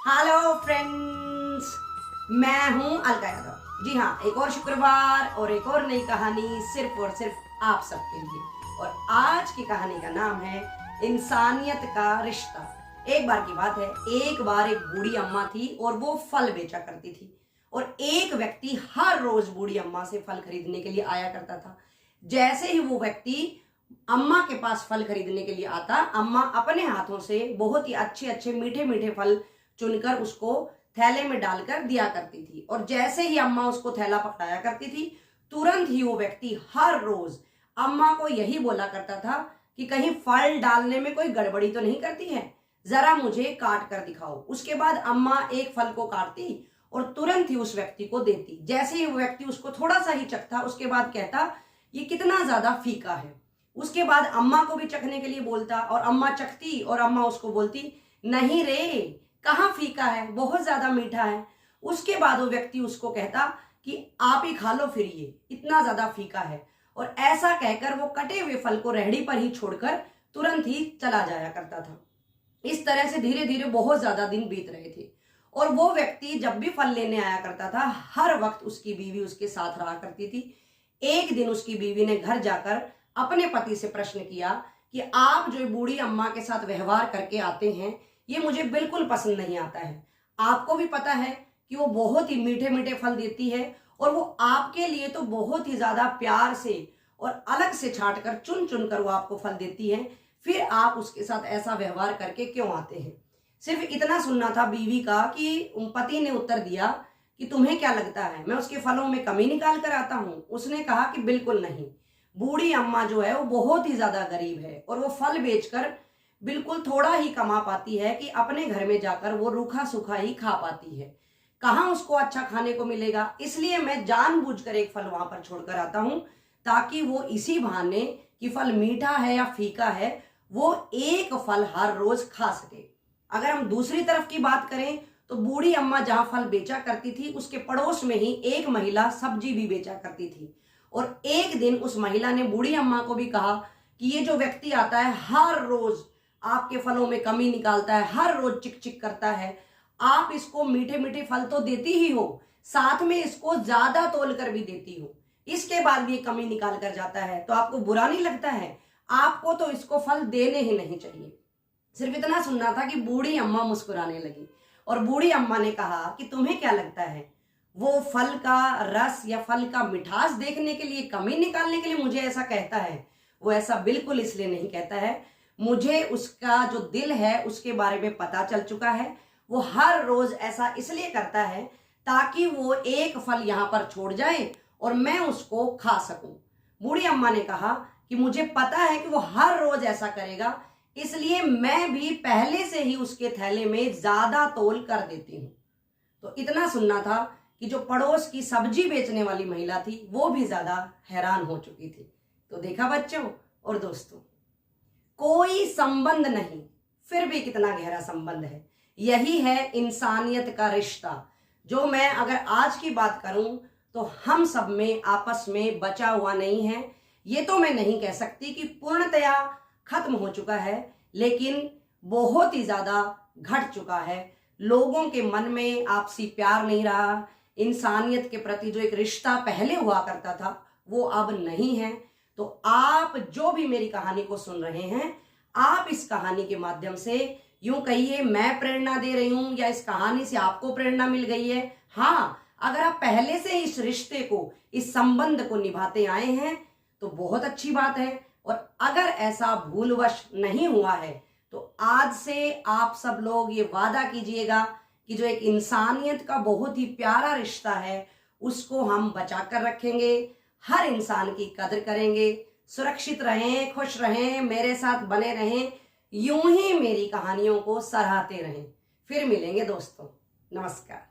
Hello friends, मैं हूं अलका यादव। जी हाँ, एक और शुक्रवार और एक और नई कहानी सिर्फ और सिर्फ आप सबके लिए। और आज की कहानी का नाम है इंसानियत का रिश्ता। एक बार की बात है, एक बार एक बूढ़ी अम्मा थी और वो फल बेचा करती थी। और एक व्यक्ति हर रोज बूढ़ी अम्मा से फल खरीदने के लिए आया करता था। जैसे ही वो व्यक्ति अम्मा के पास फल खरीदने के लिए आता, अम्मा अपने हाथों से बहुत ही अच्छे अच्छे मीठे मीठे फल चुनकर उसको थैले में डालकर दिया करती थी। और जैसे ही अम्मा उसको थैला पकड़ाया करती थी, तुरंत ही वो व्यक्ति हर रोज अम्मा को यही बोला करता था कि कहीं फल डालने में कोई गड़बड़ी तो नहीं करती है, जरा मुझे काट कर दिखाओ। उसके बाद अम्मा एक फल को काटती और तुरंत ही उस व्यक्ति को देती। जैसे ही वो व्यक्ति उसको थोड़ा सा ही चखता, उसके बाद कहता ये कितना ज्यादा फीका है। उसके बाद अम्मा को भी चखने के लिए बोलता और अम्मा चखती और अम्मा उसको बोलती नहीं रे, कहाँ फीका है, बहुत ज्यादा मीठा है। उसके बाद वो व्यक्ति उसको कहता कि आप ही खा लो, फिर ये इतना ज्यादा फीका है। और ऐसा कहकर वो कटे हुए फल को रेहड़ी पर ही छोड़कर तुरंत ही चला जाया करता था। इस तरह से धीरे धीरे बहुत ज्यादा दिन बीत रहे थे। और वो व्यक्ति जब भी फल लेने आया करता था, हर वक्त उसकी बीवी उसके साथ रहा करती थी। एक दिन उसकी बीवी ने घर जाकर अपने पति से प्रश्न किया कि आप जो बूढ़ी अम्मा के साथ व्यवहार करके आते हैं, ये मुझे बिल्कुल पसंद नहीं आता है। आपको भी पता है कि वो बहुत ही मीठे मीठे फल देती है और वो आपके लिए तो बहुत ही ज्यादा प्यार से और अलग से छांट कर चुन चुन कर वो आपको फल देती है, फिर आप उसके साथ ऐसा व्यवहार करके क्यों आते हैं। सिर्फ इतना सुनना था बीवी का कि पति ने उत्तर दिया कि तुम्हें क्या लगता है मैं उसके फलों में कमी निकाल कर आता हूं। उसने कहा कि बिल्कुल नहीं, बूढ़ी अम्मा जो है वो बहुत ही ज्यादा गरीब है और वो फल बेचकर बिल्कुल थोड़ा ही कमा पाती है कि अपने घर में जाकर वो रूखा सूखा ही खा पाती है। कहाँ उसको अच्छा खाने को मिलेगा, इसलिए मैं जानबूझकर एक फल वहां पर छोड़कर आता हूं ताकि वो इसी बहाने कि फल मीठा है या फीका है, वो एक फल हर रोज खा सके। अगर हम दूसरी तरफ की बात करें तो बूढ़ी अम्मा जहां फल बेचा करती थी, उसके पड़ोस में ही एक महिला सब्जी भी बेचा करती थी। और एक दिन उस महिला ने बूढ़ी अम्मा को भी कहा कि ये जो व्यक्ति आता है हर रोज आपके फलों में कमी निकालता है, हर रोज चिक चिक करता है, आप इसको मीठे मीठे फल तो देती ही हो, साथ में इसको ज्यादा तोल कर भी देती हो, इसके बाद भी ये कमी निकाल कर जाता है, तो आपको बुरा नहीं लगता है? आपको तो इसको फल देने ही नहीं चाहिए। सिर्फ इतना सुनना था कि बूढ़ी अम्मा मुस्कुराने लगी और बूढ़ी अम्मा ने कहा कि तुम्हें क्या लगता है वो फल का रस या फल का मिठास देखने के लिए, कमी निकालने के लिए मुझे ऐसा कहता है? वो ऐसा बिल्कुल इसलिए नहीं कहता है, मुझे उसका जो दिल है उसके बारे में पता चल चुका है। वो हर रोज ऐसा इसलिए करता है ताकि वो एक फल यहां पर छोड़ जाए और मैं उसको खा सकूं। बूढ़ी अम्मा ने कहा कि मुझे पता है कि वो हर रोज ऐसा करेगा, इसलिए मैं भी पहले से ही उसके थैले में ज्यादा तोल कर देती हूं। तो इतना सुनना था कि जो पड़ोस की सब्जी बेचने वाली महिला थी वो भी ज्यादा हैरान हो चुकी थी। तो देखा बच्चों और दोस्तों, कोई संबंध नहीं, फिर भी कितना गहरा संबंध है। यही है इंसानियत का रिश्ता। जो मैं अगर आज की बात करूं तो हम सब में आपस में बचा हुआ नहीं है। ये तो मैं नहीं कह सकती कि पूर्णतया खत्म हो चुका है, लेकिन बहुत ही ज्यादा घट चुका है। लोगों के मन में आपसी प्यार नहीं रहा, इंसानियत के प्रति जो एक रिश्ता पहले हुआ करता था वो अब नहीं है। तो आप जो भी मेरी कहानी को सुन रहे हैं, आप इस कहानी के माध्यम से यूं कहिए मैं प्रेरणा दे रही हूं या इस कहानी से आपको प्रेरणा मिल गई है। हाँ, अगर आप पहले से इस रिश्ते को, इस संबंध को निभाते आए हैं तो बहुत अच्छी बात है। और अगर ऐसा भूलवश नहीं हुआ है तो आज से आप सब लोग ये वादा कीजिएगा कि जो एक इंसानियत का बहुत ही प्यारा रिश्ता है उसको हम बचा कर रखेंगे, हर इंसान की कदर करेंगे। सुरक्षित रहें, खुश रहें, मेरे साथ बने रहें, यूं ही मेरी कहानियों को सराहते रहें। फिर मिलेंगे दोस्तों, नमस्कार।